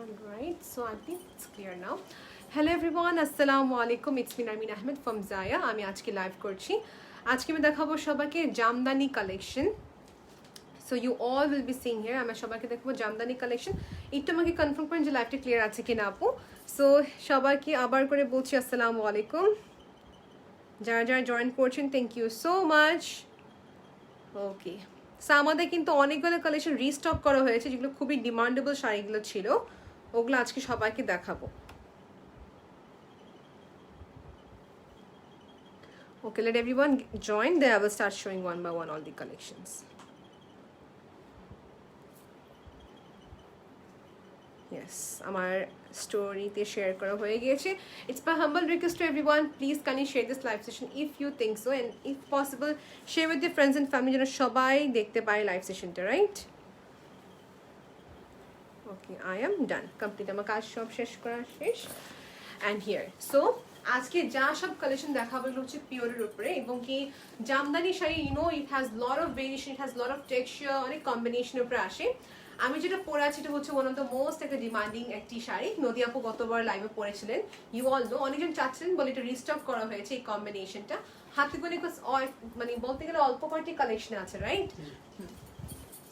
Alright, so I think it's clear now. Hello everyone, assalamu alaikum. It's me Narmin Ahmed from Zaya. আমি আজকে live করছি। আজকে আমি দেখাবো সবাইকে Jamdani collection. So you all will be seeing here. আমি সবাইকে দেখাবো জামদানি কালেকশন। একটু আমাকে কনফার্ম করেন যে লাইভটা ক্লিয়ার আছে কিনা আপু। সো সবাইকে আবার করে বলছি আসসালামু আলাইকুম। যারা যারা জয়েন করছেন thank you so much. Okay, so আমাদের কিন্তু অনেকগুলো কালেকশন রিস্টক করা হয়েছে যেগুলো খুবই ডিমান্ডেবল শাড়িগুলো ছিল, ওগুলো আজকে সবাইকে দেখাবো। Okay, let everyone join. Then I will start showing one by one all the collections. Yes, আমার স্টোরিতে শেয়ার করা হয়ে গিয়েছে। It's my humble request to everyone, please can you share this live session if you think so, and if possible share with your friends and family যেন সবাই দেখতে পারে live সেশনটা, right? Okay, I am done, complete, আমার কাজ সব শেষ করা শেষ। অ্যান্ড হিয়ার সো আজকে যা সব কালেকশন দেখাবো এগুলো হচ্ছে পিওরের উপরে, এবং কি Jamdani sari it has lot of variation, it has lot of texture, অনেক কম্বিনেশনের উপরে আসে। আমি যেটা পরে আছি এটা হচ্ছে ওয়ান অফ দ্য মোস্ট একটা ডিমান্ডিং একটি শাড়ি। নদী আপু গতবার লাইভে পরেছিলেন, ইউ অল নো, অনেকজন চাচ্ছিলেন বলে এটা রিস্টক করা হয়েছে এই কম্বিনেশনটা। হাতে করে মানে বলতে গেলে অল্প কয়েকটি কালেকশন আছে, রাইট?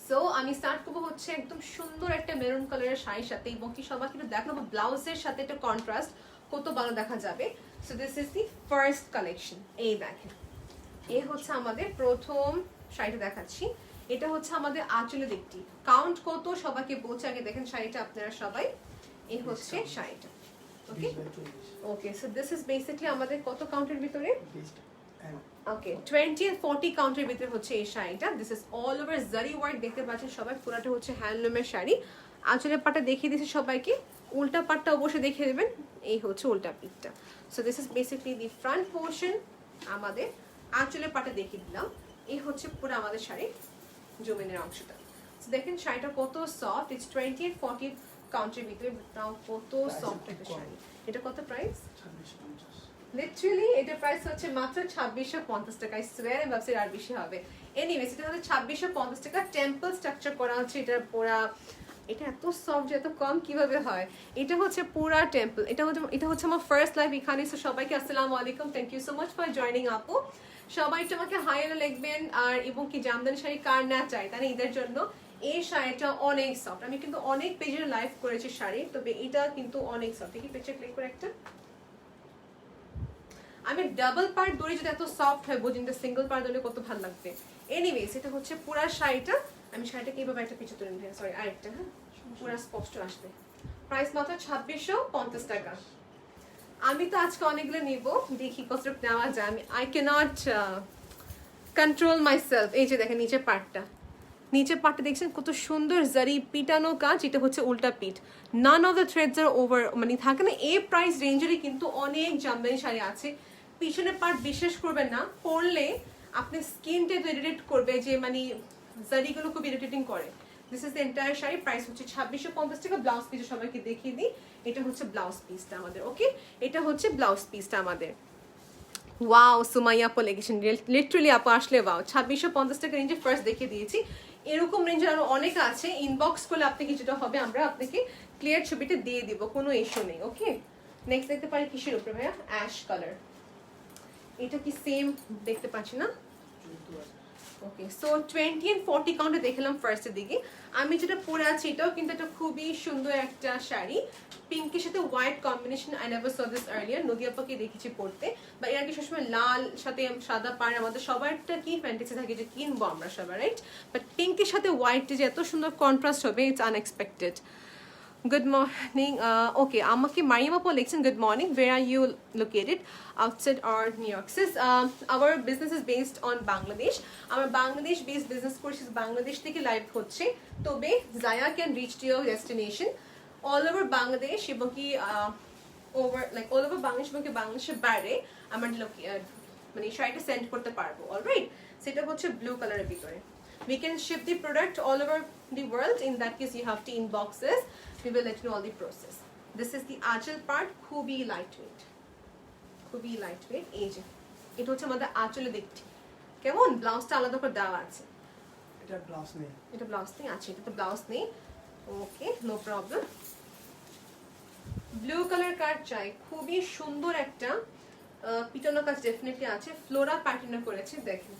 সো আমি স্টার্ট করবো হচ্ছে একদম সুন্দর একটা মেরুন কালারের শাড়ির সাথে, এবং কি সবাই কিন্তু দেখাবো ব্লাউজের সাথে একটা কন্ট্রাস্ট কত ভালো দেখা যাবে। So this is the first collection. এই দেখেন, এ হচ্ছে আমাদের প্রথম শাড়িটা দেখাচ্ছি। এটা হচ্ছে আমাদের আঁচলের দিকটি, কাউন্ট কত সবাইকে বলছে আগে দেখেন শাড়িটা আপনারা সবাই। এই হচ্ছে শাড়িটা। ওকে ওকে, সো দিস ইজ বেসিক্যালি আমাদের কত কাউন্টের ভিতরে? ওকে, 20 and 40 কাউন্টের ভিতরে হচ্ছে এই শাড়িটা। দিস ইজ অল ওভার জারি ওয়ার্ক, দেখতে পাচ্ছেন সবাই, পুরাটা হচ্ছে হ্যান্ডলুমের শাড়ি। আঁচলের পাটটা দেখিয়ে দিয়েছি সবাইকে, উল্টা পাটটা অবশ্যই দেখিয়ে দেবেন, এই হচ্ছে উল্টা পিঠটা। So this is basically the front portion, আমাদের আঁচলের পাটটা দেখিয়ে দিলাম। এই হচ্ছে পুরো আমাদের শাড়ির জমিনের অংশটা। সো দেখেন শাড়িটা কত সফট, ইটস 20 and 40 কাউন্টের ভিতরে, তাও কত সফট একটা শাড়ি। এটা কত প্রাইস? লিটারালি এটা প্রাইস হচ্ছে মাত্র 2650 টাকা। আই সোয়্যার আমি ভাবছি আর বেশি হবে। এনিওয়েজ এটা হচ্ছে 2650 টাকা। টেম্পল স্ট্রাকচার করা হচ্ছে এটা পুরা। এটা এত সফট যে এত কম কিভাবে হয়? এটা হচ্ছে পুরা টেম্পল। এটা হচ্ছে আমার ফার্স্ট লাইভ এখানে। সো সবাইকে আসসালামু আলাইকুম, thank you so much for joining আপু। সবাই একটু আমাকে হাই হ্যালো লিখবেন, আর এবং কি জামদানি শাড়ি কার না চাই, তাহলে ঈদের জন্য এই শাড়িটা অনেক সফট। আমি কিন্তু অনেক পেজের লাইভ করেছি শাড়ি, তবে এটা কিন্তু অনেক সফট। দেখি পেজে ক্লিক করে একটা, আমি ডাবল পার্ট দড়ি যদি এত সফট হয় বুঝিন সিঙ্গেল পার্ট দড়ি কত ভালো লাগবে। এনিওয়েজ এটা হচ্ছে পুরা শাড়িটা। আমি শাড়িটাকে এইভাবে একটা পিছু তুলে নিই, সরি আরেকটা, হ্যাঁ পুরা স্পষ্ট আসবে। প্রাইস মাত্র 2650 টাকা। আমি তো আজকে অনেকগুলো নিব, দেখি কতটুকু নেওয়া যায়। I can't control my self. এই যে দেখেন নিচের পার্টটা, নিচের পার্টটা দেখছেন কত সুন্দর জারি পিটানো কাজ। এটা হচ্ছে উল্টা পিঠ, none of the threads R over, মানে থাকে না এই প্রাইস রেঞ্জেরই কিন্তু অনেক জামদানি শাড়ি আছে। পিছনের পার্ট বিশ্বাস করবেন না, পরলে আপনি স্কিনটা ইরিটেট করবে, যে মানে জারিগুলো খুব ইরিটেটিং করে। This is the entire sari. Price হচ্ছে 2650 টাকা। ব্লাউজ পিস সবাইকে দেখিয়ে দিই, এটা হচ্ছে ব্লাউজ পিসটা আমাদের। ওকে, এটা হচ্ছে ব্লাউজ পিসটা আমাদের। ওয়াও, সুমাইয়া আপু লেগেছেন, লিটারালি আপু আসলে ওয়াও। 2650 টাকা রেঞ্জে ফার্স্ট দেখিয়ে দিয়েছি। এরকম রেঞ্জের আরো অনেক আছে, ইনবক্স করলে আপনি কিছুটা হবে, আমরা আপনাকে ক্লিয়ার ছবিটা দিয়ে দিব, কোনো ইস্যু নেই। ওকে, নেক্সট দেখতে পারি কিসের উপরে ভাইয়া? Ash colour. এটা কি সেম দেখতে পাচ্ছি না? ওকে, সো 20 and 40 কাউন্টে দেখলাম ফার্স্টের দিকে। আমি যেটা পরে আছি এটাও কিন্তু একটা খুবই সুন্দর একটা শাড়ি, পিঙ্কের সাথে white combination. I never saw this earlier. নদী আপাকে দেখেছি পড়তে, বা এর আগে সবসময় লাল সাথে সাদা পাড়, আমাদের সবারটা কি ফ্যান্টাসি থাকে যে কিনবো আমরা সবাই, রাইট? বাট পিঙ্কের সাথে হোয়াইট যে এত সুন্দর কন্ট্রাস্ট হবে, it's unexpected. Good morning. Okay, আমাকে মারিয়াম আপু লিখছেন, good morning. Where are you located? Outside or New York? Sis, our business is based on Bangladesh. Our Bangladesh based business course is Bangladesh থেকে live হচ্ছে, তবে Zaya can reach to your destination all over Bangladesh, এবং কি all over Bangladesh, এবং কি বাংলাদেশের বাইরে আমরা মানে শাড়িটা সেন্ড করতে পারবো। অলরাইট, সেটা হচ্ছে ব্লু কালারের ভিতরে। We can ship the product all over the world. In that case, you have to inbox us. We will let you know all the process. This is the আঁচল part, খুবই lightweight, খুবই lightweight। এই যে এটা হচ্ছে আমাদের আঁচলের দিকটি। কেমন? ব্লাউজটা আলাদা করে দেওয়া আছে। এটা ব্লাউজ নেই, এটা ব্লাউজ নেই আছে, এটা তো ব্লাউজ নেই। ওকে, নো প্রবলেম। ব্লু কালার কার চাই, খুবই সুন্দর একটা পিটানো কাজ ডেফিনেটলি আছে, ফ্লোরা প্যাটার্ন করেছে দেখেন।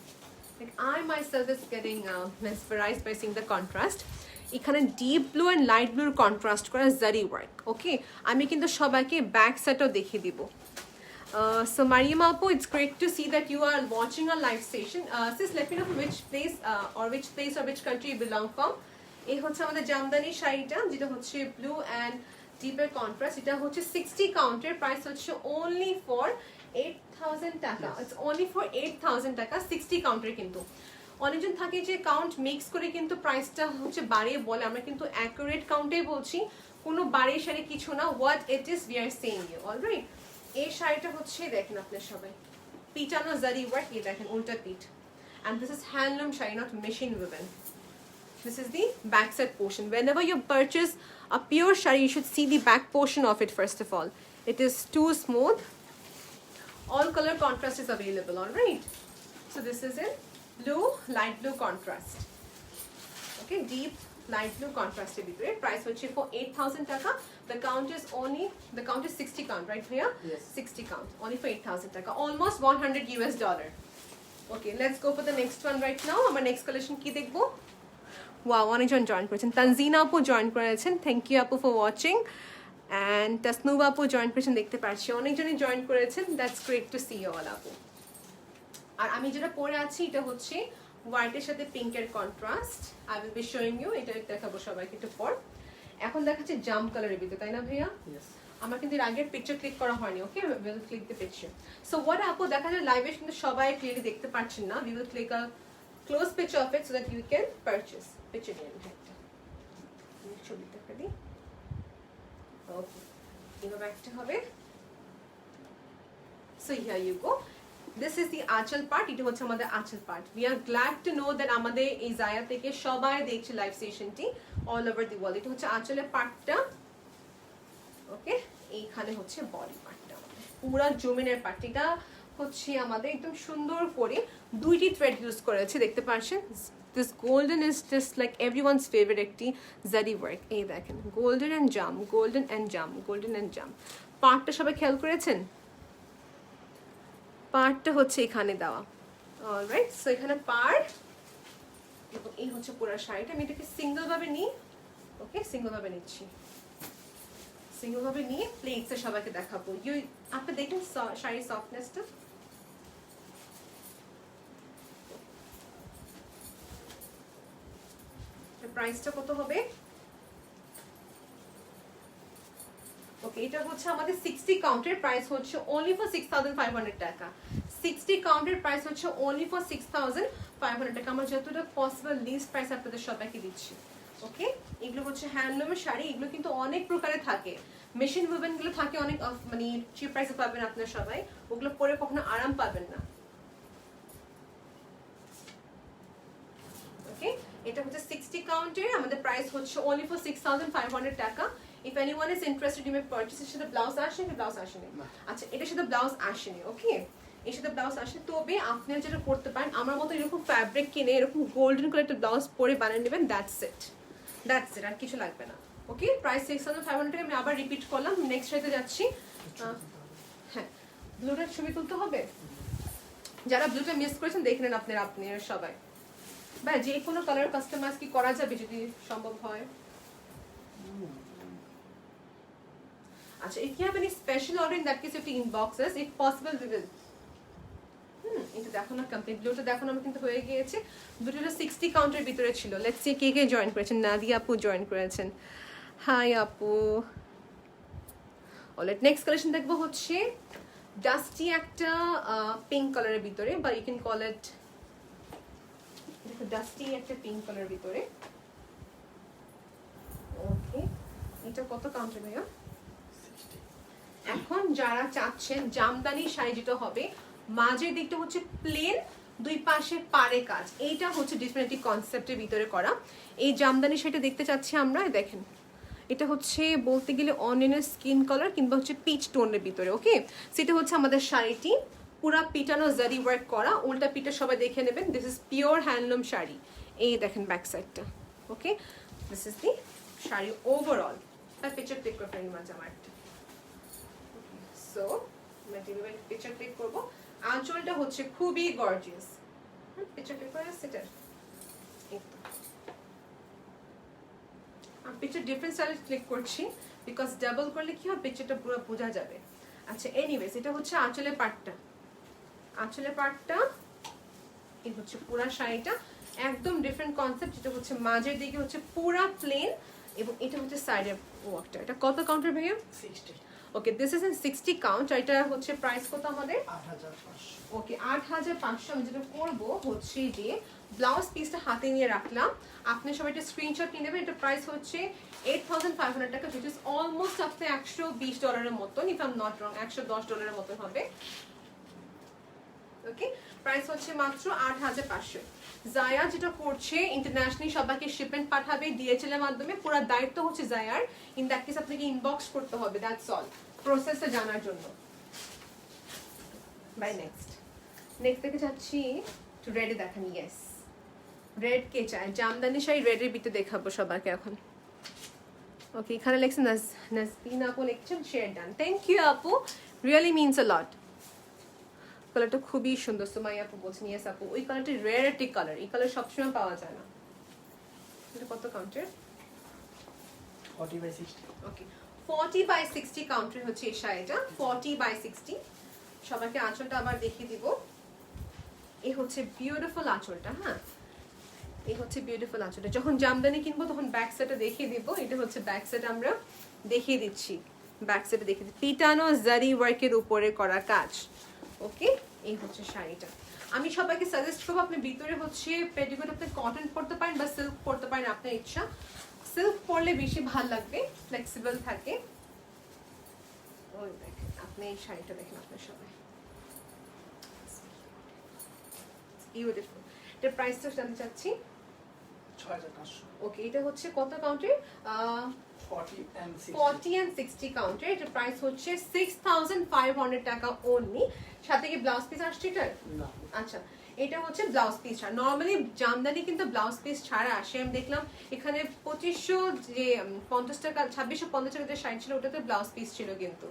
Like I myself is getting mesmerized by seeing the contrast. এখানে ডিপ ব্লু অ্যান্ড লাইট ব্লুর কন্ট্রাস্ট করা জারি ওয়ার্ক। ওকে, আমি কিন্তু সবাইকে ব্যাক সেটও দেখিয়ে দিব। So Mariam Apu, it's great to see that you are watching our live session. Sis, let me know from which place or which country you belong from. এই হচ্ছে আমাদের জামদানি শাড়িটা, যেটা হচ্ছে ব্লু অ্যান্ড ডিপের কন্ট্রাস্ট। এটা হচ্ছে 60 কাউন্টের, প্রাইস হচ্ছে only for 8,000 টাকা। It's only for 8,000 টাকা, 60 কাউন্টের। কিন্তু অনেকজন থাকে যে কাউন্ট মিক্স করে কিন্তু প্রাইসটা হচ্ছে বাড়িয়ে বলে, আমরা কিন্তু অ্যাকুরেট কাউন্টেই বলছি, কোনো বাড়িয়ে শাড়ি কিছু না। What it is we are saying you, alright. এই শাড়িটা হচ্ছে দেখেন আপনার সবাই পিটানো জারি ওয়ার্ক, এই দেখেন উল্টা পিঠ, and this is handloom sari, not machine woven. This is the back side portion. Whenever you purchase a pure shari, you should see the back portion of it first of all. It is too smooth. All color contrast is available, all right? So this is in blue, light blue contrast. Okay, deep light blue contrast. Price for 8,000 taka. The count is 60 count, right here? Yes. 60 count. Only for 8,000 taka. Almost $100 US. Okay, let's go for the next one right now. Our next collection ki dekhbo. Wow, অনেকজন join করেছেন। তানজিনা আপু join করেছেন, thank you আপু for watching. And Tasnuva আপু join করেছেন, দেখতে পাচ্ছি অনেকজনই জয়েন করেছেন। That's great to see all আপু। আর আমি যেটা পরে আছি এটা হচ্ছে হোয়াইটের সাথে পিঙ্কের contrast. I will be showing you, এটা দেখাবো সবাইকে একটু পর। এখন দেখাচ্ছে জাম কালারের ভিতরে, তাই না ভাইয়া? আমার কিন্তু এর আগের পিকচার ক্লিক করা হয়নি। Okay, we will click the picture. So what আপু দেখা যায় লাইভে কিন্তু সবাই ক্লিয়ারলি দেখতে পাচ্ছেন না। We will click a close picture of it so that you can purchase. Picture নিয়ে একটা ছবি দেখা দিই। ওকে, এভাবে একটা হবে। So here you go, this is the aanchal part. এটা হচ্ছে আমাদের আঁচল part. We are glad to know that আমাদের এই জায়া থেকে সবাই দেখছে লাইভ সেশনটি অল ওভার দি ওয়ার্ল্ড। এটা হচ্ছে আঁচলের পার্টটা। ওকে, এইখানে হচ্ছে বডি পার্টটা, পুরা জমিনের পার্ট। এটা হচ্ছে আমাদের একদম সুন্দর করে দুইটি থ্রেড ইউজ করেছে, দেখতে পাচ্ছেন। This golden is just like everyone's favorite একটি জারি ওয়ার্ক। এই দেখেন golden and jam, golden and jam, golden and jam. পার্টটা সবাই খেয়াল করেছেন? পার্টটা হচ্ছে এখানে দেওয়া, অলরাইট। সো এখানে পার্ট এবং এই হচ্ছে পুরো শাড়িটা। আমি এটাকে সিঙ্গেল ভাবে নিই। ওকে, সিঙ্গেল ভাবে নিচ্ছি, সিঙ্গেল ভাবে নিয়ে প্লেটসে সবাইকে দেখাবো। আপনি দেখেন শাড়ির সফটনেসটা। প্রাইসটা কত হবে? ওকে, এটা হচ্ছে আমাদের 60 কাউন্টের, প্রাইস হচ্ছে only for 6,500 টাকা। 60 কাউন্টের প্রাইস হচ্ছে only for 6,500 টাকা। আমরা যতটা পসিবল লিস্ট প্রাইস আপনাদের সবাইকে দিচ্ছি। ওকে, এগুলো হচ্ছে হ্যান্ডলুমের শাড়ি। এগুলো কিন্তু অনেক প্রকারে থাকে, মেশিন উইভেন গুলো থাকে অনেক, মানে চিপ প্রাইসে পাবেন আপনারা সবাই। ওগুলো পরে কখনো আরাম পাবেন না। ওকে, এটা হচ্ছে 60 কাউন্টের, আমাদের প্রাইস হচ্ছে only for 6,500 টাকা। If anyone is interested, you may purchase. এর সাথে ব্লাউজ আসেনি, ব্লাউজ আসেনি। আচ্ছা, এটার সাথে ব্লাউজ আসেনি। ওকে, এর সাথে ব্লাউজ আসে। তবে আপনারা যেটা করতে পারেন, আমার মতো এরকম ফ্যাব্রিক কিনে এরকম গোল্ডেন কালার একটা ব্লাউজ পরে বানিয়ে নেবেন। দ্যাটস ইট, আর কিছু লাগবে না। ওকে, প্রাইস 6,500 টাকা। আমি আবার রিপিট করলাম, নেক্সট সাইতে যাচ্ছি। হ্যাঁ, ব্লুটার ছবি তুলতে হবে। যারা ব্লুটা মিস করেছেন দেখে নেন আপনারা সবাই। ভাই, যে কোনো কালার কাস্টমাইজ কি করা যাবে যদি সম্ভব হয়? আচ্ছা, if you have any special order, in that case you have to inbox us. If possible, we will. এটা দেখো না, কমপ্লিট ব্লুটা দেখো না, আমার কিন্তু হয়ে গিয়েছে। ব্লুটা 60 কাউন্টের ভিতরে ছিল। Let's C K K join করেছেন। নাদিয়া আপু জয়েন করেছেন, হাই আপু। অলরাইট, নেক্সট কালেকশন দেখবো হচ্ছে ডাস্টি একটা পিঙ্ক কালারের ভিতরে, বা you can call it dusty একটা পিঙ্ক কালারের ভিতরে। ওকে, এটা কত কাউন্টার ভাইয়া? এখন যারা চাচ্ছেন জামদানি শাড়ি যেটা হবে, মাঝের দিকটা হচ্ছে প্লেন, দুই পাশে পাড়ে কাজ, এইটা হচ্ছে ডিফারেন্ট কনসেপ্টের ভিতরে করা এই জামদানি শাড়িটা দেখতে চাচ্ছি আমরা। দেখেন, এটা হচ্ছে বলতে গেলে অনিয়নের স্কিন কালার কিংবা হচ্ছে পিচ টোনের ভিতরে। ওকে, সেটা হচ্ছে আমাদের শাড়িটি পুরা পিটানো জারি ওয়ার্ক করা, উল্টা পিটা সবাই দেখে নেবেন। This is pure handloom sari. এই দেখেন ব্যাক সাইডটা। Okay, this is the sari overall. তার পিকচার ক্লিক করে ফেলেন মাঝে আমার একটা। সো আমরা যেভাবে পিকচার ক্লিক করবো, আঁচলটা হচ্ছে খুবই গর্জিয়াস। পিকচার ক্লিক করে সেটা আমি পিকচার ডিফারেন্ট স্টাইলে ক্লিক করছি, বিকজ ডাবল করলে কি হবে, পিকচারটা পুরো বোঝা যাবে। আচ্ছা এনিওয়েজ, এটা হচ্ছে আঁচলের পার্টটা। আঁচলের পার্টটা এই হচ্ছে পুরা শাড়িটা একদম ডিফারেন্ট কনসেপ্ট। যেটা হচ্ছে মাঝের দিকে হচ্ছে পুরা প্লেন, এবং এটা হচ্ছে সাইডের ওয়ার্কটা। এটা কত কাউন্টার ভাইয়া? 60 ওকে, দিস ইজ ইন 60 কাউন্ট। আর এটা হচ্ছে প্রাইস কত আমাদের? 8500। ওকে 8500। আমি যেটা করবো হচ্ছে যে ব্লাউজ পিসটা হাতে নিয়ে রাখলাম, আপনি সবাই একটা স্ক্রিনশট নিয়ে নেবেন। এটা প্রাইস হচ্ছে 8500 টাকা, which is অলমোস্ট আপনি $120 মতো, if I am not wrong, $110 মতো হবে। ওকে, প্রাইস হচ্ছে মাত্র 8500। জায়া যেটা করছে ইন্টারন্যাশনালি সবাইকে শিপমেন্ট পাঠাবে ডিএচএল এর মাধ্যমে, পুরো দায়িত্ব হচ্ছে জায়ার। ইন দ্যাট কেস আপনাকে ইনবক্স করতে হবে, দ্যাটস অল, প্রসেসটা জানার জন্য। বাই নেক্সট থেকে যাচ্ছি একটু রেডে দেখান। ইয়েস, রেড কে চায়? জামদানি শাড়ি রেডের ভিতরে দেখাবো সবাইকে এখন। ওকে, এখানে লেখছেন নাজবিন আপু, লিখছেন শেয়ার ডান, থ্যাংক ইউ আপু, রিয়েলি মিনস আ লট। কালারটা খুবই সুন্দর। সুমাইয়া আপু বলছেন ইয়েস আপু, ওই কালারটা রেয়ারিটি কালার, এই কালার সবসময় পাওয়া যায় না। এটা কত কাউন্টের? 40/60। ওকে, 40/60 কাউন্টার হচ্ছে এই শাড়িটা, 40/60। সবাইকে আঁচলটা আবার দেখিয়ে দিব। এই হচ্ছে বিউটিফুল আঁচলটা। হ্যাঁ, এই হচ্ছে বিউটিফুল আঁচলটা। যখন জামদানি কিনবো তখন ব্যাক সাইডটা দেখিয়ে দিব। এটা হচ্ছে ব্যাক সাইড, আমরা দেখিয়ে দিচ্ছি। ব্যাক সাইডে দেখিয়ে দিচ্ছি পিটানো জারি ওয়ার্কের উপরে করা কাজ। ওকে, এই হচ্ছে শাড়িটা। আমি সবাইকে সাজেস্ট করবো আপনি ভিতরে হচ্ছে পেটিকোট আপনি কটন পরতে পারেন বা সিল্ক পরতে পারেন, আপনার ইচ্ছা। সিল্ক পরলে বেশি ভালো লাগবে, ফ্লেক্সিবল থাকে। ওই দেখেন, আপনি এই শাড়িটা দেখেন আপনার সবাই, বিউটিফুল। এটার প্রাইসটা জানতে চাচ্ছি। 6500। ওকে, এটা হচ্ছে কত কাউন্টে? 40 and 60 কাউন্টে। এটার প্রাইস হচ্ছে 6500 টাকা অনলি। সাথে কি ব্লাউজ পিস আসছে এটার? না। আচ্ছা, এটা হচ্ছে ব্লাউজ পিস ছাড়া। নর্মালি জামদানি কিন্তু ব্লাউজ পিস ছাড়া আসে। আমি দেখলাম এখানে 2500 যে 50 টাকা 2650 টাকা যে শাড়ি ছিল ওটাতে ব্লাউজ পিস ছিল কিন্তু।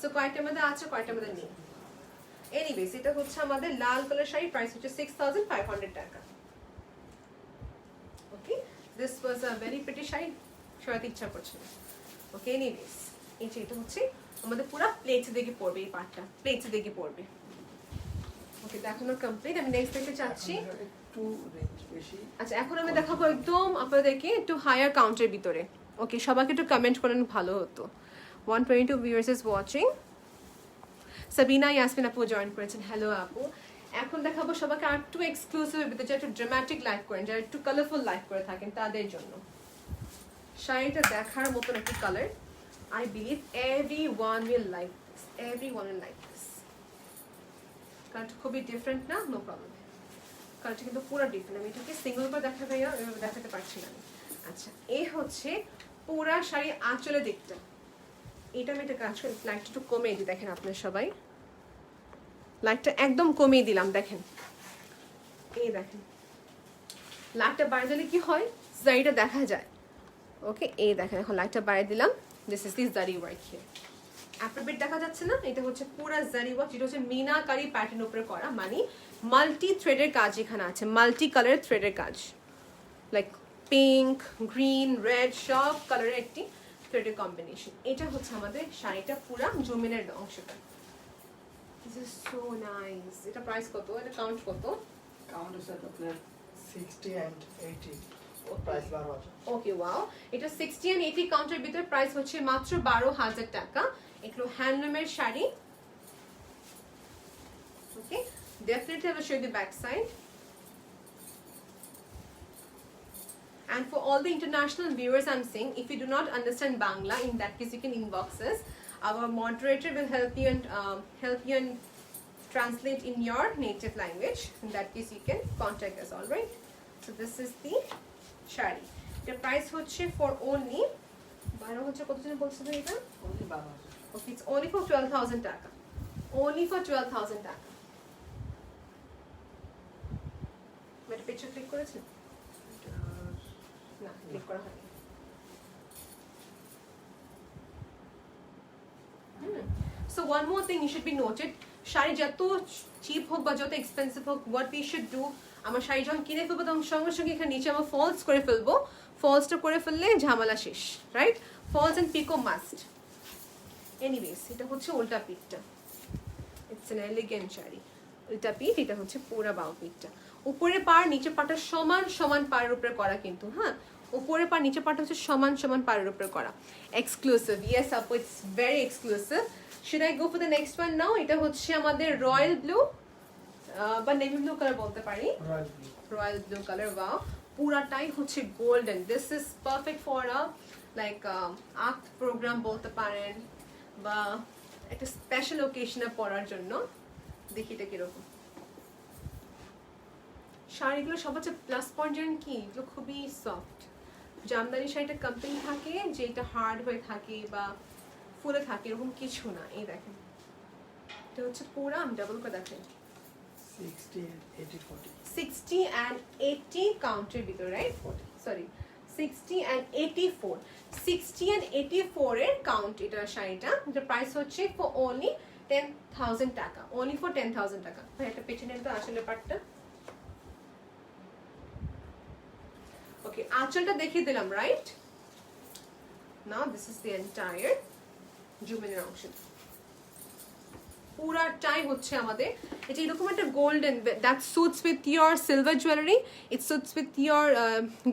সো কয়টার মধ্যে আছে, কয়টার মধ্যে নেই। এনিওয়েজ, এটা হচ্ছে আমাদের লাল কালার শাড়ি, প্রাইস হচ্ছে 6500 টাকা। Okay, this was a very pretty sari, সরাতে ইচ্ছা করছে না। ওকে, এনিওয়েজ, এই যে এটা হচ্ছে আমাদের পুরো প্লেটস দিকে পড়বে, এই পার্টটা প্লেটস দিকে পড়বে। ওকে, দেখানো কমপ্লিট। আমি নেক্সট দেখতে চাচ্ছি একটু রেঞ্জ বেশি। আচ্ছা, এখন আমি দেখাবো একদম আপনাদেরকে একটু হায়ার কাউন্টের ভিতরে। ওকে, সবাইকে একটু কমেন্ট করেন, ভালো হতো। 122 viewers is watching. Sabina Yasmin আপু জয়েন করেছেন, হ্যালো আপু। এখন দেখাবো সবাইকে আর একটু এক্সক্লুসিভ ভিতরে, যারা একটু ড্রামাটিক লাইফ করেন, যারা একটু কালারফুল লাইফ করে থাকেন তাদের জন্য। শাড়িটা দেখার মতন একটি colour. I believe everyone will like this. Everyone will like this. কালারটা খুবই ডিফারেন্ট না? No problem. কালারটা কিন্তু পুরো ডিফারেন্ট। আমি এটাকে সিঙ্গল করে দেখাতে এভাবে দেখাতে পারছি না আমি। আচ্ছা, এই হচ্ছে পুরা শাড়ি আঁচলের দিকটা। এটা আমি একটা কাজ করি, লাইটটা একটু কমিয়ে দিই, দেখেন আপনার সবাই, লাইটটা একদম কমিয়ে দিলাম, দেখেন এই দেখেন লাইটটা বাড়িয়ে দিলে কি হয়, জারিটা দেখা যায়। ওকে, এই দেখেন এখন লাইটটা বাড়িয়ে দিলাম। দিস ইজ দিস জারি ওয়ার্ক হিয়ার। অ্যাপ্রোপ্রিয়েট দেখা যাচ্ছে না? এটা হচ্ছে পুরা জারি ওয়ার্ক, যেটা হচ্ছে মিনাকারি প্যাটার্ন উপরে করা, মানে মাল্টি থ্রেডের কাজ এখানে আছে, মাল্টি কালারের থ্রেডের কাজ, লাইক পিঙ্ক, গ্রিন, রেড, সব কালারের একটি থ্রেডের কম্বিনেশন। এটা হচ্ছে আমাদের শাড়িটা পুরা জমিনের অংশটা। This is so nice. এটা প্রাইস কত? এটা কাউন্ট কত? কাউন্ট হচ্ছে আপনার 60 and 80, প্রাইস 12000। Okay, wow. এটা 60 and 80 কাউন্টের ভিতরে প্রাইস হচ্ছে মাত্র 12000 টাকা। এগুলো হ্যান্ডলুমের শাড়ি। ওকে, definitely I will show you the back side. And for all the international viewers, I'm saying if you do not understand Bangla, in that case you can inbox us. Our moderator will help you and translate in your native language. In that case you can contact us. All right. So this is the shari. The price হচ্ছে for only 12 হচ্ছে কত জন বলছিল এটা? only 12000। Okay, it's only for 12000 টাকা. Only for 12000 টাকা. মেটা picture click করেছেন? না, click করা হয়নি। So one more thing you should be noted, sari যত চিপ হোক বা যত এক্সপেন্সিভ হোক, what we should do, আমার শাড়ি যখন কিনে ফেলবো তখন সঙ্গে সঙ্গে এখানে নিচে আমার ফলস করে ফেলবো। ফলসটা করে ফেললে ঝামেলা শেষ, right? Falls and pico must. Anyways, এটা হচ্ছে উল্টা পিঠটা, ইটস এন এলিগেন্ট শাড়ি। উল্টা পিঠ, এটা হচ্ছে পুরা বাউ পিঠটা। উপরে পাড় নিচে পাটা সমান সমান পাড়ের উপরে করা কিন্তু, হ্যাঁ, উপরে পা নিচে পাটা হচ্ছে সমান সমান পাড়ের উপরে করা। এক্সক্লুসিভ, ইয়েস আপু, it's very exclusive. Should I go for the next one now? এটা হচ্ছে আমাদের রয়্যাল ব্লু বা নেভি ব্লু কালার বলতে পারি, রয়্যাল ব্লু কালার। ওয়াও, পুরাটাই হচ্ছে golden. This is perfect for a like art programme বলতে পারেন, বা একটা স্পেশাল ওকেশনে পরার জন্য। দেখি এটা কিরকম। শাড়িগুলো সব হচ্ছে প্লাস পয়েন্ট জানেন কি, এগুলো খুবই সফট। জামদানি শাড়িটা কোম্পানি থাকে যে এটা হার্ড হয়ে থাকে বা ফুলে থাকে, এরকম কিছু না। এই দেখেন, এটা হচ্ছে পুরা, আমি ডাবল করে দেখেন, 60 and 80 কাউন্টের ভিতরে, রাইট? সরি, 60 and 84, 60 and 84 এর কাউন্ট এটা শাড়িটা। এটার প্রাইস হচ্ছে ফর অনলি 10,000 টাকা, অনলি ফর 10,000 টাকা। ভাই একটা পেছনে তো আসলে পাটটা। ওকে, আঁচলটা দেখিয়ে দিলাম, right? Now this is the entire জুমেনের অংশ। পুরাটাই হচ্ছে আমাদের এটা এরকম একটা golden, that suits with your silver jewellery, it suits with your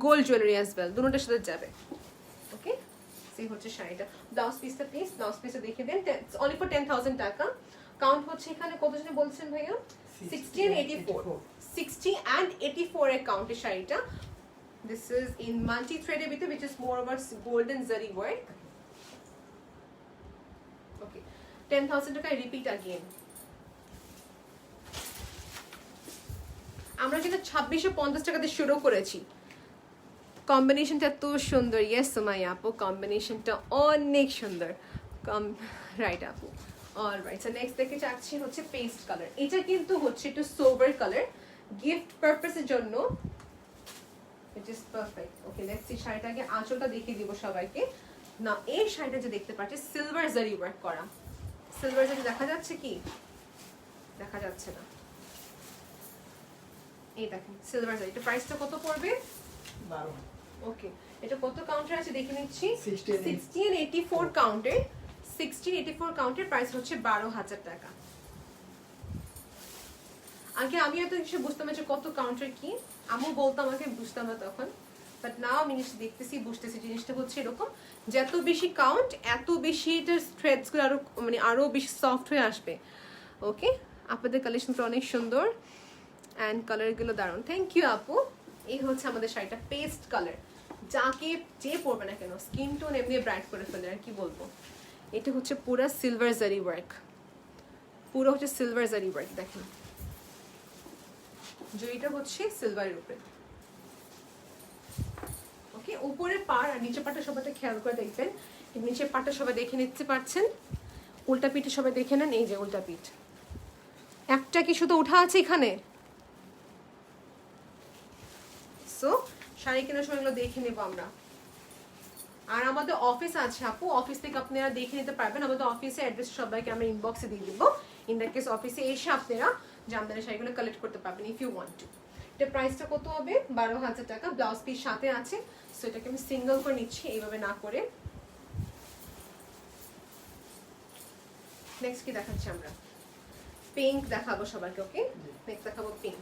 gold jewellery as well, দুটোটার সাথে যাবে। ওকে, সেই হচ্ছে শাড়িটা। ব্লাউজ পিসটা প্লিজ, ব্লাউজ পিসটা দেখিয়ে দেন। অনলি ফর 10,000 টাকা। কাউন্ট হচ্ছে এখানে কতজনে বলছেন ভাইয়া? 60 and 84, 60 and 84 এর কাউন্টের শাড়িটা। This is in multi-threaded with which is more of a golden zari work. Okay, 10,000 টাকা। Repeat again. আমরা কিন্তু 2650 টাকা দিয়ে শুরু করেছি। কম্বিনেশনটা এত সুন্দর। ইয়েস সুমাইয়া আপু, কম্বিনেশনটা অনেক সুন্দর। রাইট আপু। অলরাইট, সো নেক্সট দেখে যাচ্ছি হচ্ছে পেস্ট কালার। এটা কিন্তু হচ্ছে একটু সোবার কালার, গিফট পারপাসের জন্য। It is perfect. Okay, let's see শাড়িটা আগে আঁচলটা দেখিয়ে দিব সবাইকে। না, এই শাড়িটা যে দেখতে পাচ্ছি সিলভার জারি ওয়ার্ক করা। সিলভার জারি দেখা যাচ্ছে কি? দেখা যাচ্ছে না। এই দেখেন সিলভার জারি। এটা প্রাইসটা কত পড়বে? 12। ওকে, এটা কত কাউন্টার আছে দেখে নিচ্ছি। 60 and 84 কাউন্টের, 60 and 84 কাউন্টের প্রাইস হচ্ছে 12,000 টাকা। আগে আমি এত কিছু বুঝতাম না যে কত কাউন্টার কি, আমি বলতাম, আমাকে বুঝতাম না তখন, বাট নাও আমি দেখতেছি, বুঝতেছি জিনিসটা হচ্ছে এরকম, যত বেশি কাউন্ট এত বেশি এটার থ্রেডসগুলো আরো মানে আরো বেশি সফট হয়ে আসবে। ওকে, আপনাদের কালেকশনটা অনেক সুন্দর অ্যান্ড কালারগুলো দারুণ। থ্যাংক ইউ আপু। এই হচ্ছে আমাদের শাড়িটা, পেস্ট কালার। যাকে যে পরবে না কেন স্কিন টোন এমনি ব্রাইট করে ফেলে, আর কি বলবো। এটা হচ্ছে পুরো সিলভার জারি ওয়ার্ক, পুরো হচ্ছে সিলভার জারি ওয়ার্ক। দেখেন জরিটা হচ্ছে সিলভারের উপরে। ওকে, উপরে পাড় আর নিচে পাটটা সবাই খেয়াল করে দেখবেন। নিচের পাটটা সবাই দেখে নিতে পারছেন, উল্টা পিঠে সবাই দেখে নেন। এই যে উল্টা পিঠ, একটা কি শুধু উঠা আছে এখানে? সো শাড়ি কেনার সময় এগুলো দেখে নেবো আমরা। আর আমাদের অফিস আছে আপু, অফিস থেকে আপনারা দেখে নিতে পারবেন। আমাদের অফিসে অ্যাড্রেস সবাইকে আমরা ইনবক্সে দিয়ে দিব। ইন দ্যাট কেস অফিসে এসে আপনারা জামদানি শাড়িগুলো কালেক্ট করতে পারবেন ইফ ইউ ওয়ান্ট টু। এটা প্রাইসটা কত হবে? 12,000 টাকা। ব্লাউজ পিস সাথে আছে। সো এটাকে আমি সিঙ্গেল করে নিচ্ছি, এইভাবে না করে। নেক্সট কি দেখাচ্ছি আমরা? পিঙ্ক দেখাবো সবাইকে। ওকে, নেক্সট দেখাবো পিঙ্ক।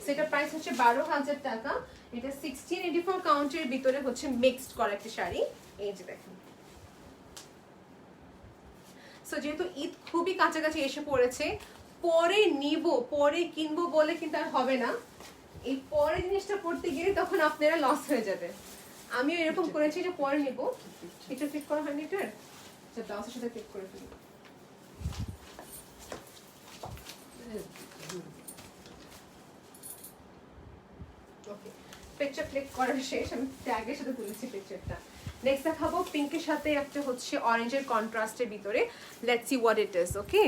সেটা প্রাইস হচ্ছে 12,000 টাকা। এটা 1684 কাউন্টের ভিতরে হচ্ছে মিক্সড করা একটা শাড়ি। এই যে দেখেন। সো যেহেতু ঈদ খুবই কাছাকাছি এসে পড়েছে, পরে নিব পরে কিনবো বলে কিন্তু আর হবে না। এই পরে জিনিসটা করতে গেলে তখন আপনারা লস হয়ে যাবে। আমিও এরকম করেছি যে পরে নিব। এটা ফিট করা হয়নি এটার, আচ্ছা ব্লাউজের সাথে ফিট করে ফেলবো। ওকে, পিকচার ক্লিক করার শেষ। আমি ট্যাগের সাথে তুলেছি পিকচারটা। নেক্সট দেখাবো পিঙ্কের সাথে একটা হচ্ছে অরেঞ্জের কন্ট্রাস্টের ভিতরে। Let's see what it is. Okay,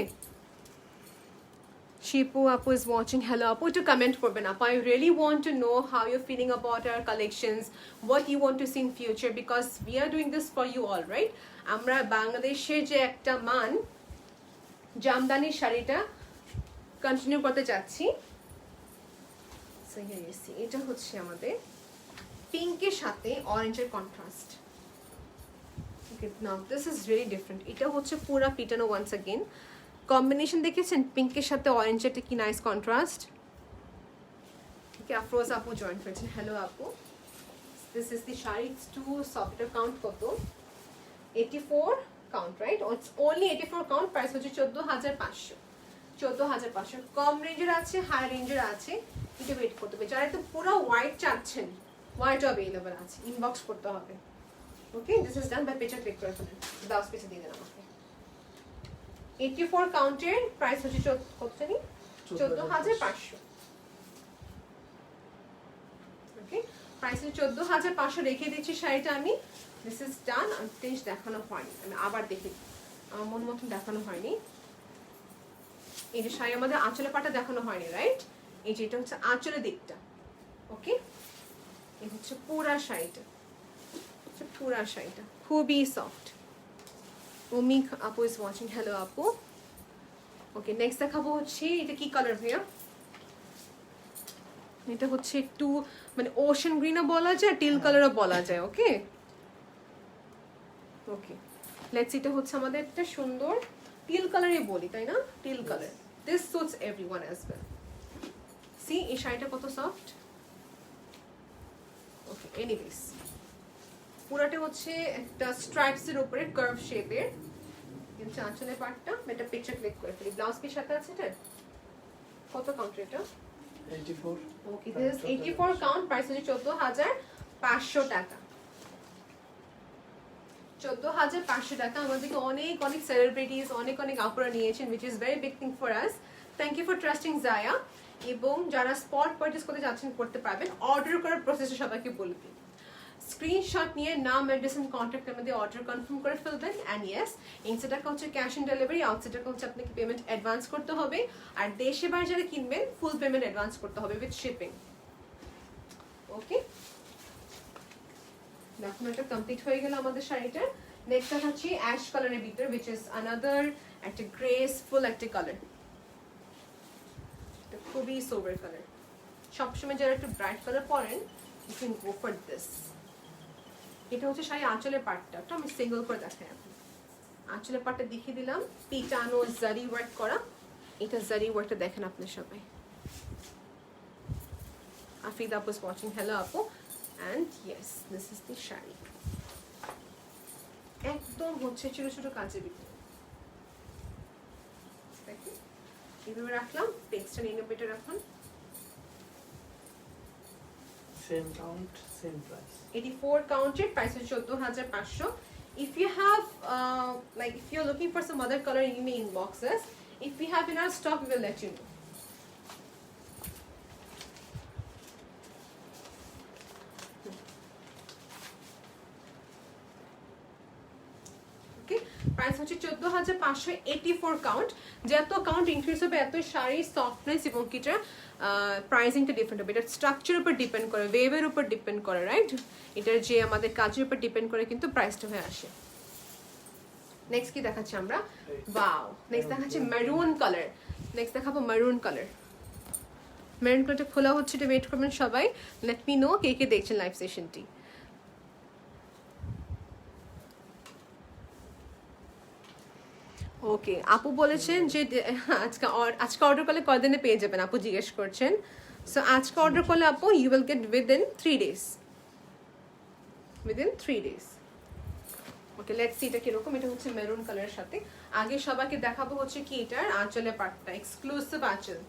Shipu Apu is watching. Hello Apu, to comment করবেন আপু। I really want to know how you're feeling about our collections, what you want to see in future, because we are doing this for you all, right? আমরা বাংলাদেশের যে একটা মান জামদানির শাড়িটা continue করতে চাচ্ছি। So here you see, এটা হচ্ছে আমাদের পিঙ্কের সাথে অরেঞ্জের contrast. Okay, now this is really different. এটা হচ্ছে পুরা পিটানো once again। কম্বিনেশন দেখেছেন পিঙ্কের সাথে অরেঞ্জের কি নাইস কন্ট্রাস্ট। Okay, আফরোজ আপু জয়েন করেছেন, হ্যালো আপু। This is the sari, it's too soft. এটা কাউন্ট কত? 84 count, right? It's only 84 count, price হচ্ছে 14,500। 14,500 কম রেঞ্জের আছে, হাই রেঞ্জের আছে, এটা ওয়েট করতে হবে। যারা তো পুরো হোয়াইট চাচ্ছেন, হোয়াইটও অ্যাভেলেবল আছে, ইনবক্স করতে হবে। ওকে, দিস ইজ ডান বাই পেজে ক্লিক করে ফেলেন, ব্লাউজ পিসে দিয়ে দেন আমাকে। 84 কাউন্টের প্রাইস হচ্ছে কত জানি? 14,500। ওকে, প্রাইস হচ্ছে 14,500 রেখে দিচ্ছি শাড়িটা আমি। This is done. প্লিজ দেখানো হয়নি, আমি আবার দেখি, আমার মন মতন দেখানো হয়নি। এই যে শাড়ি আমাদের আঁচলে পাটা দেখানো হয়নি, রাইট? এই যে এটা হচ্ছে আঁচলের দিকটা। ওকে, এই হচ্ছে পুরা শাড়িটা, পুরা শাড়িটা খুবই সফট। ওমিক আপু ইজ ওয়াচিং, হ্যালো আপু। ওকে, নেক্সট দেখাবো হচ্ছে এটা কি কালার ভাইয়া? এটা হচ্ছে একটু মানে ওশান গ্রিনও বলা যায়, টিল কালারও বলা যায়। ওকে ওকে, লেটস, এটা হচ্ছে আমাদের একটা সুন্দর টিল কালারই বলি, তাই না? Teal colour, this suits everyone as well. See এই শাড়িটা কত সফট। ওকে, এনিওয়েজ পুরাটা হচ্ছে একটা স্ট্রাইপস এর উপরে কার্ভ শেপের। কিন্তু আঁচলের পার্টটা এটা পিকচার ক্লিক করে ফেলি। ব্লাউজ পিস সাথে আছে এটা। কত কাউন্ট এটা? 84। ওকে, দিস 84 কাউন্ট, প্রাইস হচ্ছে 14,500 টাকা। 14,500 টাকা। আমাদেরকে অনেক অনেক সেলিব্রিটিস, অনেক অনেক আপুরা নিয়েছেন, which is very big thing for us. Thank you for trusting Zaya. এবং যারা স্পট পারচেজ করতে যাচ্ছেন করতে পারবেন। অর্ডার করার প্রসেসটা সবাইকে বলে দিই। স্ক্রিনশট নিয়ে নাম, অ্যাড্রেস এন্ড কন্ট্যাক্টের মধ্যে অর্ডার কনফার্ম করে ফেলবেন। অ্যান্ড ইয়েস, ইনসাইড টাকা হচ্ছে ক্যাশ অন ডেলিভারি, আউটসাইড টাকা হচ্ছে আপনাকে পেমেন্ট অ্যাডভান্স করতে হবে। আর দেশে বাইরে যারা কিনবেন ফুল পেমেন্ট অ্যাডভান্স করতে হবে উইথ শিপিং। ওকে, এখন এটা কমপ্লিট হয়ে গেল আমাদের শাড়িটার। নেক্সট দেখাচ্ছি অ্যাশ কালারের ভিতরে, which is another একটা গ্রেসফুল একটা কালার। এটা খুবই সোবার কালার। সবসময় যারা একটু ব্রাইট কালার পরেন, you can go for this. এটা হচ্ছে শাড়ি আঁচলের পাটটা, আমি সিঙ্গেল করে দেখাই এখন। আঁচলের পাটটা দেখিয়ে দিলাম, পিটানো জারি ওয়ার্ক করা। এটা জারি ওয়ার্কটা দেখেন আপনি সবাই। আফিদা আপু ইজ ওয়াচিং, হ্যালো আপু। And yes, this is the sari. একদম হচ্ছে ছোট ছোট কাজের ভিতরে। দেখুন এইভাবে রাখলাম, পেজটা নিয়ে নেবো এটা রাখুন। Same count, same price. 84 counted, price is 14,500. If you have like if you're looking for some other color, you may inbox us. If we have in our stock, we will let you know. Okay, price হচ্ছে 14,500, 84 count. যত count increase হবে এত শাড়ির softness এবং কিটা প্রাইসিংটা different হবে। এটা structure উপর ডিপেন্ড করে, ওয়েভের উপর ডিপেন্ড করে, রাইট? এটার যে আমাদের কাজের উপর ডিপেন্ড করে কিন্তু প্রাইসটা হয়ে আসে। নেক্সট কি দেখাচ্ছি আমরা? ওয়াও, নেক্সট দেখাচ্ছি মেরুন কালার। নেক্সট দেখাবো মেরুন কালার। মেরুন কালারটা খোলা হচ্ছে, এটা ওয়েট করবেন সবাই। লেট মি নো কে কে দেখছেন লাইভ সেশনটি। ওকে, আপু বলেছেন যে আজকে অর্ডার করলে কয়দিনে পেয়ে যাবেন, আপু জিজ্ঞেস করছেন। সো আজকে অর্ডার করলে আপু you will get within 3 days, within 3 days। Okay, let's see এটা কিরকম। এটা হচ্ছে মেরুন কালারের সাথে। আগে সবাইকে দেখাবো হচ্ছে কি এটার আঁচলের পাটটা, এক্সক্লুসিভ আঁচল।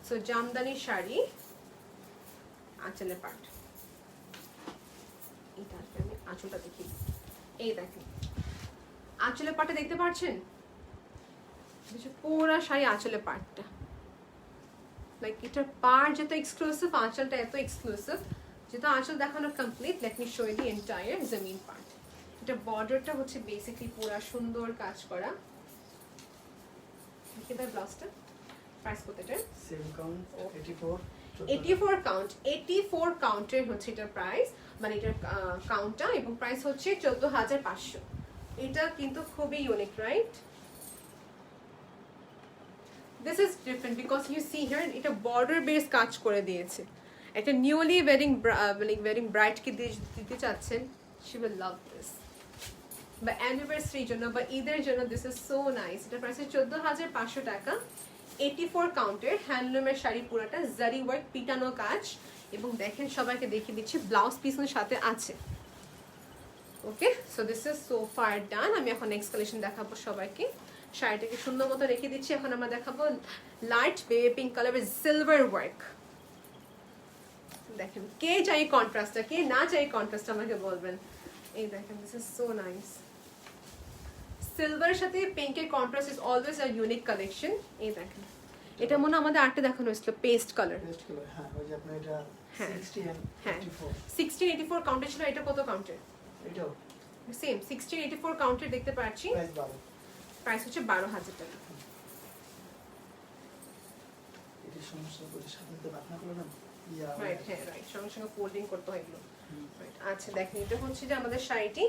সো জামদানি শাড়ি, আঁচলের পাট। এটা আমি আঁচলটা দেখি, এই দেখেন আঁচলের পাটটা দেখতে পাচ্ছেন? পুরা শাড়ি আঁচলের পাটটা, লাইক এটার পার্ট যত এক্সক্লুসিভ, আঁচলটা এত এক্সক্লুসিভ। যেহেতু আঁচল দেখানো complete, let me show you the entire জমিন পার্ট। এটা বর্ডারটা হচ্ছে বেসিক্যালি পুরা সুন্দর কাজ করা। এটার ব্লাউজটা প্রাইস কত? এটা সেম কাউন্ট 84। 84 কাউন্ট, 84 কাউন্টের হচ্ছে এটার প্রাইস, মানে এটার কাউন্টটা, এবং প্রাইস হচ্ছে 14,500। এটা কিন্তু খুবই unique, right? This is different because you see here এটা বর্ডার বেস কাজ করে দিয়েছে। একটা নিউলি ওয়েডিং ব্রাইডকে দিতে চাচ্ছেন, শি উইল লাভ দিস। বা অ্যানিভার্সারির জন্য বা ঈদের জন্য দিস ইজ সো নাইস। এটা প্রাইস 14,500 টাকা। 84 কাউন্টের হ্যান্ডলুমের শাড়ি, পুরোটা জারি ওয়ার্ক, পিটানো কাজ। এবং দেখেন সবাইকে দেখিয়ে দিচ্ছি ব্লাউজ পিসের সাথে আছে। Okay, so this is so far done. আমি এখন নেক্সট কালেকশন দেখাবো সবাইকে। শাড়িটাকে সুন্দর মতো রেখে দিচ্ছি। এখন আমরা দেখাবো লাইট বেবি পিঙ্ক কালারের সিলভার ওয়ার্ক। দেখেন কে চাই কন্ট্রাস্টটা, কে না চাই কন্ট্রাস্ট আমাকে বলবেন। এই দেখেন দিস ইজ সো নাইস। সিলভারের সাথে পিঙ্কের contrast is always a unique collection. এই দেখেন এটা মনে হয় আমাদের আরেকটা দেখানো হয়েছিল পেস্ট কালার। পেস্ট কালার, হ্যাঁ ওই যে আপনার এটা হ্যাঁ 60 and হ্যাঁ 84 1684 কাউন্টের ছিল। এটা কত কাউন্টের? এটাও সেম 1684 কাউন্টের দেখতে পাচ্ছি। প্রাইস 12। প্রাইস হচ্ছে 12,000 টাকা। এটি সমস্যা করে সামনে বাটনা করে না ইয়া রাইট, হ্যাঁ রাইট, সঙ্গে সঙ্গে ফোল্ডিং করতে হয় এগুলো। রাইট, আচ্ছা দেখেন এটা হচ্ছে যে আমাদের শাড়িটি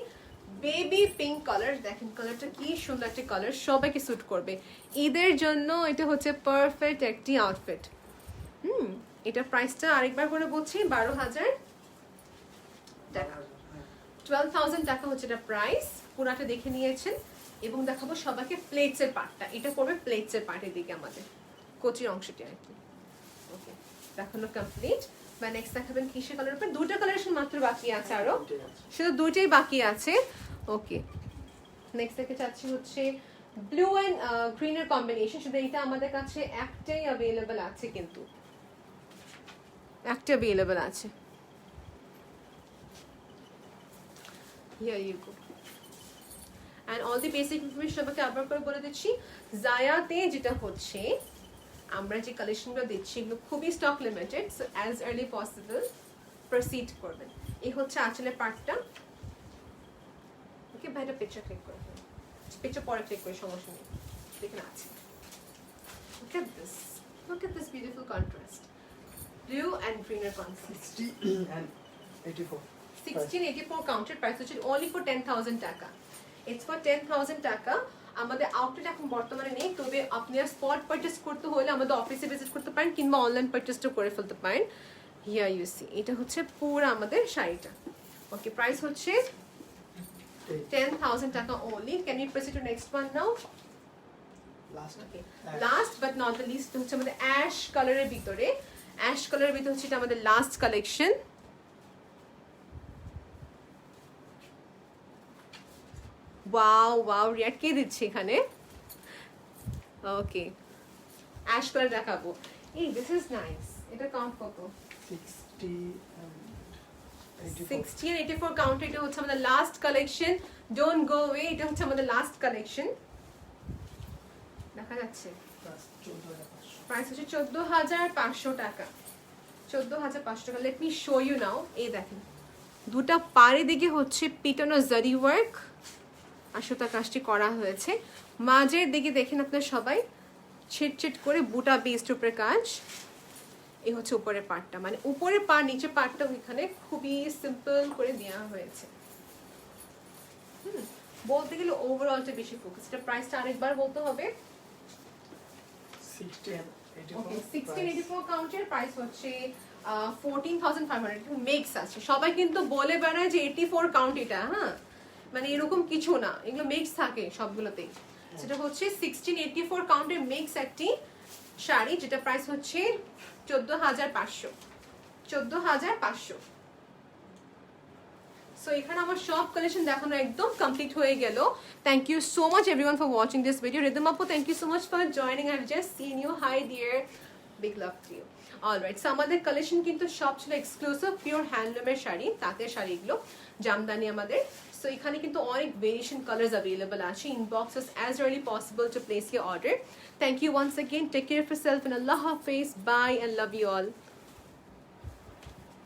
বেবি পিঙ্ক কালার। দেখেন কালারটা কি সুন্দর একটা কালার, সবাইকে স্যুট করবে ঈদের জন্য। এটা হচ্ছে পারফেক্ট একটি আউটফিট। এটা প্রাইসটা আরেকবার করে বলছি 12,000 টাকা। 12,000 টাকা হচ্ছে এটা প্রাইস। পুরাটা দেখে নিয়েছেন। এবং দেখাবো সবাইকে প্লেটসের পার্টটা। এটা করবে প্লেটসের পার্টের দিকে আমাদের কোচির অংশটি আর কি। ওকে, দেখানো কমপ্লিট। বা নেক্সট দেখাবেন কিসের কালার উপর? দুটো কালারেশন মাত্র বাকি আছে, আরো শুধু দুইটাই বাকি আছে। ওকে, নেক্সট দেখে চাচ্ছি হচ্ছে ব্লু অ্যান্ড গ্রিনের কম্বিনেশন। শুধু এটা আমাদের কাছে একটাই অ্যাভেলেবল আছে, কিন্তু একটা অ্যাভেলেবল আছে। Here you go. And all the basic information সবাইকে আবার করে বলে দিচ্ছি। জায়াতে যেটা হচ্ছে আমরা যে কালেকশনগুলো দিচ্ছি এগুলো খুবই stock limited, so as early possible proceed করবেন। এই হচ্ছে আঁচলের পার্টটা। ওকে ভাই, এটা পিকচার ক্লিক করে ফেলুন, পিকচার পরে ক্লিক করে সমস্যা নেই, দেখেন আছে। Look at this. Look at this beautiful contrast. Blue and greener contrast. 60 and 84 1684 counted price, which is only for 10,000 টাকা। It's for 10,000 টাকা। আমাদের আউটলেট এখন বর্তমানে নেই, তবে আপনারা স্পট পারচেজ করতে হলে আমাদের অফিসে ভিজিট করতে পারেন কিংবা অনলাইন পারচেজটা করে ফেলতে পারেন। হিয়ার ইউ সি, এটা হচ্ছে পুরো আমাদের শাড়িটা। ওকে, প্রাইস হচ্ছে 10,000 টাকা only. Can we proceed to next one now? Last Okay. Last but not the least হচ্ছে আমাদের অ্যাশ কালারের ভিতরে। অ্যাশ কালারের ভিতরে হচ্ছে এটা আমাদের last collection. Wow wow, react কে দিচ্ছে এখানে? ওকে, অ্যাশ কালার দেখাবো। এই দিস ইজ নাইস। এটা কাউন্ট কত? 60 and 84 60 and 84 কাউন্ট। এটা হচ্ছে আমাদের last collection. Don't go away, এটা হচ্ছে আমাদের লাস্ট কালেকশন। দেখা যাচ্ছে প্লাস 14,500 প্রাইস হচ্ছে 14,500 টাকা। 14,500 টাকা। লেট মি শো ইউ নাও। এই দেখেন দুটা পাড়ে দিকে হচ্ছে পিটানো জারি ওয়ার্ক আর সুতা কাজটি করা হয়েছে। মাঝের দিকে দেখেন আপনার সবাই ছিট করে বুটা বেস্ট উপরে কাজ। এই হচ্ছে উপরের পার্টটা, মানে উপরের পাড় নিচের পার্টটা ওইখানে খুবই সিম্পল করে দেওয়া হয়েছে। বলতে গেলে ওভারঅলটা বেশি ফোকাস। এটা প্রাইসটা আরেকবার বলতে হবে। 60 and 84 ওকে, 1684 কাউন্টের প্রাইস হচ্ছে 14,500। মেক্স আছে, সবাই কিন্তু বলে বেড়ায় যে 84 কাউন্ট এটা, হ্যাঁ মানে এরকম কিছু না, এগুলো মেক্স থাকে সবগুলোতেই। সেটা হচ্ছে 1684 কাউন্টের মেক্স একটি শাড়ি, যেটা প্রাইস হচ্ছে 14,500। 14,500। সো এখানে আমার সব কালেকশন দেখানো একদম কমপ্লিট হয়ে গেল। Thank you so much everyone for watching this video. Rhythm আপু, thank you so much for joining. I have just seen you. Hi dear, big love to you. Alright, so আমাদের collection কিন্তু সব ছিল exclusive pure হ্যান্ডলুমের sari, তাঁতের শাড়িগুলো, জামদানি আমাদের। So এখানে কিন্তু অনেক ভেরিয়েশন কালার্স অ্যাভেলেবল আছে। Inbox us as early possible to place your order. Thank you once again. Take care of yourself and Allah Hafiz. Bye and love you all.